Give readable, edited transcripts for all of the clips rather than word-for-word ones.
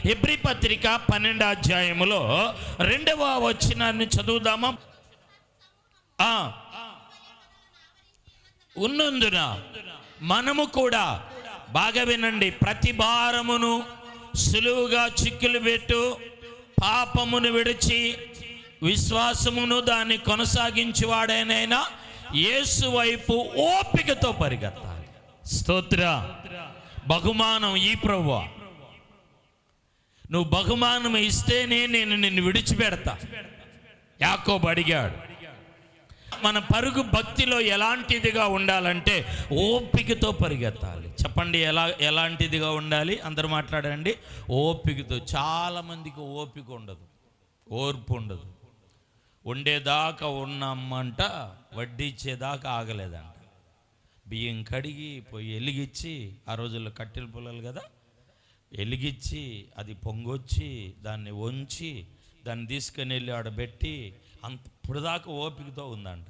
Hebrew పత్రిక 12వ అధ్యాయములో 2వ వచనాన్ని చదువుదామా? ఉన్నందున మనము కూడా, బాగా వినండి, ప్రతి భారమును సులువుగా చిక్కులు పెట్టు పాపమును విడిచి విశ్వాసమును దాన్ని కొనసాగించేవాడైనా యేసు వైపు ఓపికతో పరిగెత్తాలి. స్తోత్ర. బహుమానం ఈ ప్రభువా, నువ్వు బహుమానం ఇస్తేనే నేను నిన్ను విడిచిపెడతా. యాకోబు అడిగాడు. మన పరుగు భక్తిలో ఎలాంటిదిగా ఉండాలంటే ఓపికతో పరిగెత్తాలి. చెప్పండి, ఎలాంటిదిగా ఉండాలి? అందరూ మాట్లాడండి. ఓపికతో. చాలామందికి ఓపిక ఉండదు, ఓర్పు ఉండదు. వండేదాకా ఉన్నామంట, వడ్డిచ్చేదాకా ఆగలేదంట. బియ్యం కడిగి పోయి ఎలిగిచ్చి, ఆ రోజుల్లో కట్టెల పొలాలు కదా, ఎలిగిచ్చి అది పొంగొచ్చి దాన్ని వంచి దాన్ని తీసుకొని వెళ్ళి ఆడబెట్టి ఇప్పుడు దాకా ఓపికతో ఉందంట.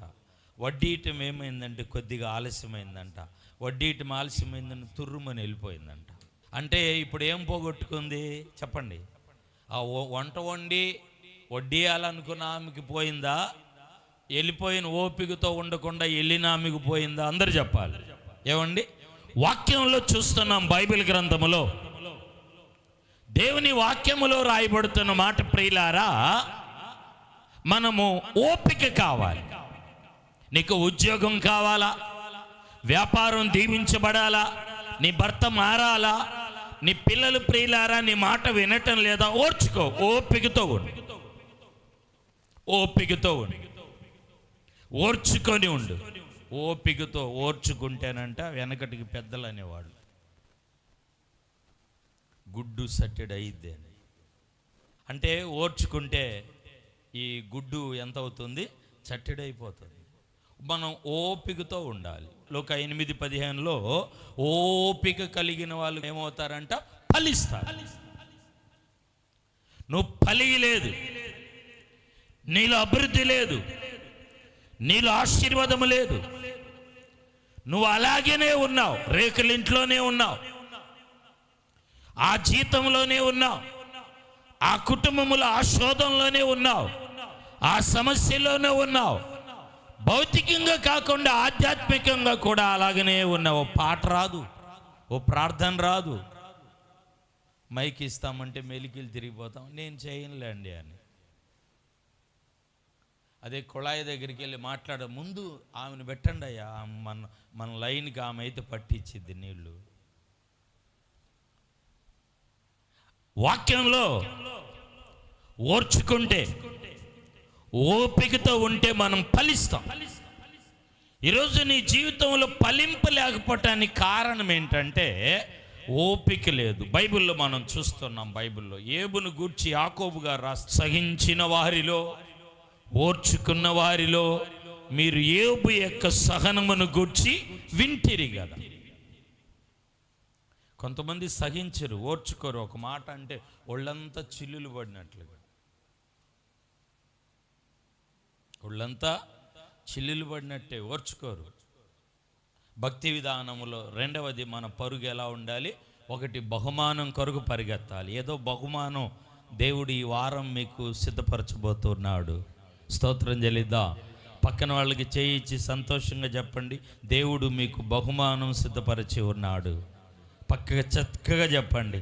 వడ్డీయటం ఏమైందంటే కొద్దిగా ఆలస్యమైందంట. వడ్డీయటం ఆలస్యమైందని తుర్రుమని వెళ్ళిపోయిందంట. అంటే ఇప్పుడు ఏం పోగొట్టుకుంది చెప్పండి? ఆ వంట వండి వడ్డీయాలనుకున్న ఆమెకి పోయిందా? వెళ్ళిపోయిన ఓపికతో ఉండకుండా వెళ్ళిన ఆమెకు పోయిందా? అందరు చెప్పాలి. ఏమండి? వాక్యంలో చూస్తున్నాం, బైబిల్ గ్రంథములో, దేవుని వాక్యములో రాయబడుతున్న మాట, ప్రియులారా, మనము ఓపిక కావాలి. నీకు ఉద్యోగం కావాలా? వ్యాపారం దీవించబడాలా? నీ భర్త మారాలా? నీ పిల్లలు, ప్రియులారా, నీ మాట వినటం లేదా? ఓర్చుకో, ఓపికతో ఉండు, ఓపికతో ఉండు, ఓర్చుకొని ఉండు. ఓపికతో ఓర్చుకుంటేనంట వెనకటికి పెద్దలు అనేవాళ్ళు, గుడ్డు సట్టెడు అయిద్ది అని. అంటే ఓర్చుకుంటే ఈ గుడ్డు ఎంత అవుతుంది? చట్టెడైపోతుంది. మనం ఓపికతో ఉండాలి. లోక 8:15లో ఓపిక కలిగిన వాళ్ళు ఏమవుతారంట? ఫలిస్తారు. నువ్వు ఫలియలేదు, నీలో అభివృద్ధి లేదు, నీలో ఆశీర్వాదము లేదు, నువ్వు అలాగేనే ఉన్నావు, రేకులింట్లోనే ఉన్నావు, ఆ జీతంలోనే ఉన్నావు, ఆ కుటుంబములో ఆ శోధంలోనే ఉన్నావు, ఆ సమస్యలోనే ఉన్నావు. భౌతికంగా కాకుండా ఆధ్యాత్మికంగా కూడా అలాగనే ఉన్నావు. ఓ పాట రాదు, ఓ ప్రార్థన రాదు, మైక్ ఇస్తామంటే మెలికిలు తిరిగిపోతాం, నేను చేయనులేండి అని. అదే కుళాయి దగ్గరికి వెళ్ళి మాట్లాడే ముందు ఆమెను పెట్టండి అయ్యా, మన లైన్కి ఆమె అయితే పట్టించిద్ది నీళ్ళు. వాక్యంలో ఓర్చుకుంటే, ఓపికతో ఉంటే మనం ఫలిస్తాం. ఈరోజు నీ జీవితంలో ఫలింపలేకపోవటానికి కారణం ఏంటంటే ఓపిక లేదు. బైబిల్లో మనం చూస్తున్నాం, బైబిల్లో ఏబును గూర్చి యాకోబు గారు రాసి, సహించిన వారిలో, ఓర్చుకున్న వారిలో మీరు ఏబు యొక్క సహనమును గూర్చి వింటిరి కదా. కొంతమంది సహించరు, ఓర్చుకోరు. ఒక మాట అంటే ఒళ్ళంతా చిల్లులు పడినట్లుగా, ఒళ్ళంతా చిల్లులు పడినట్టే, ఓర్చుకోరు. భక్తి విధానములో రెండవది, మన పరుగు ఎలా ఉండాలి? ఒకటి, బహుమానం కొరకు పరిగెత్తాలి. ఏదో బహుమానం దేవుడు ఈ వారం మీకు సిద్ధపరచబోతున్నాడు. స్తోత్రం చెల్లిద్దా. పక్కన వాళ్ళకి చేయించి సంతోషంగా చెప్పండి, దేవుడు మీకు బహుమానం సిద్ధపరిచి ఉన్నాడు. పక్కగా చక్కగా చెప్పండి,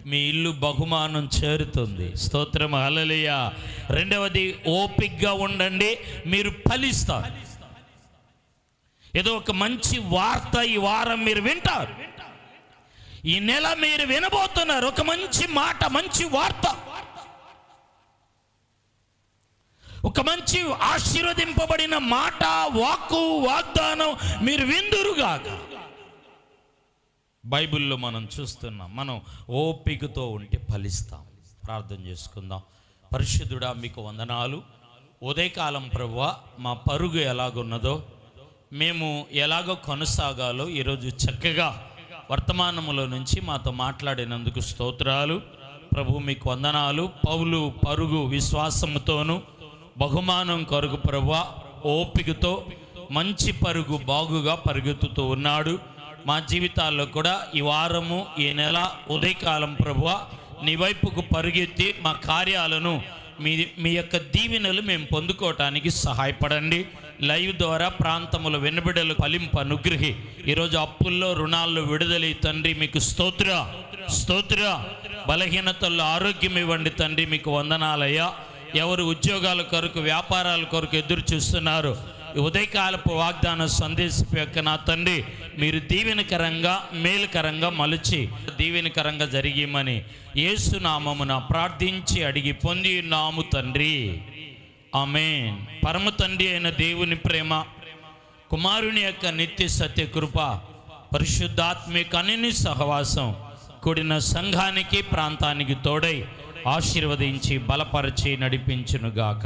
మీ ఇల్లు బహుమానం చేరుతుంది. స్తోత్రం, హల్లెలూయా. రెండవది, ఓపికగా ఉండండి, మీరు ఫలిస్తారు. ఏదో ఒక మంచి వార్త ఈ వారం మీరు వింటారు, ఈ నెల మీరు వినబోతున్నారు. ఒక మంచి మాట, మంచి వార్త, ఒక మంచి ఆశీర్వదింపబడిన మాట, వాక్కు, వాగ్దానం మీరు విందురుగాక. బైబిల్లో మనం చూస్తున్నాం. మనం ఓపికతో ఉంటే ఫలిస్తాం. ప్రార్థన చేసుకుందాం. పరిశుద్ధుడా, మీకు వందనాలు. ఉదయకాలం ప్రభువా, మా పరుగు ఎలాగున్నదో, మేము ఎలాగో కొనసాగాలో ఈరోజు చక్కగా వర్తమానములో నుంచి మాతో మాట్లాడినందుకు స్తోత్రాలు ప్రభు. మీకు వందనాలు. పౌలు పరుగు విశ్వాసముతోను బహుమానం కొరకు ప్రభువా ఓపికతో మంచి పరుగు బాగుగా పరిగెత్తుతూ ఉన్నాడు. మా జీవితాల్లో కూడా ఈ వారము, ఈ నెల ఉదయకాలం ప్రభువా నీ వైపుకు పరుగెత్తి మా కార్యాలను మీ యొక్క దీవెనలు మేము పొందుకోవటానికి సహాయపడండి. లైవ్ ద్వారా ప్రాంతముల వెనుబిడలు ఫలింపు అనుగ్రహి. ఈరోజు అప్పుల్లో రుణాల్లో విడుదల తండ్రి మీకు స్తోత్ర. బలహీనతల్లో ఆరోగ్యం ఇవ్వండి తండ్రి, మీకు వందనాలయ్యా. ఎవరు ఉద్యోగాల కొరకు వ్యాపారాల కొరకు ఎదురు చూస్తున్నారు, ఉదయకాలపు వాగ్దాన సందేశం యొక్క నా తండ్రి మీరు దీవెనకరంగా మేలుకరంగా మలచి దీవెనకరంగా జరిగిమని యేసు నామమున ప్రార్థించి అడిగి పొంది నాము తండ్రి, ఆమేన్. పరమ తండ్రి అయిన దేవుని ప్రేమ, కుమారుని యొక్క నిత్య సత్య కృప, పరిశుద్ధాత్మిక అన్ని సహవాసం కూడిన సంఘానికి ప్రాంతానికి తోడై ఆశీర్వదించి బలపరిచి నడిపించునుగాక.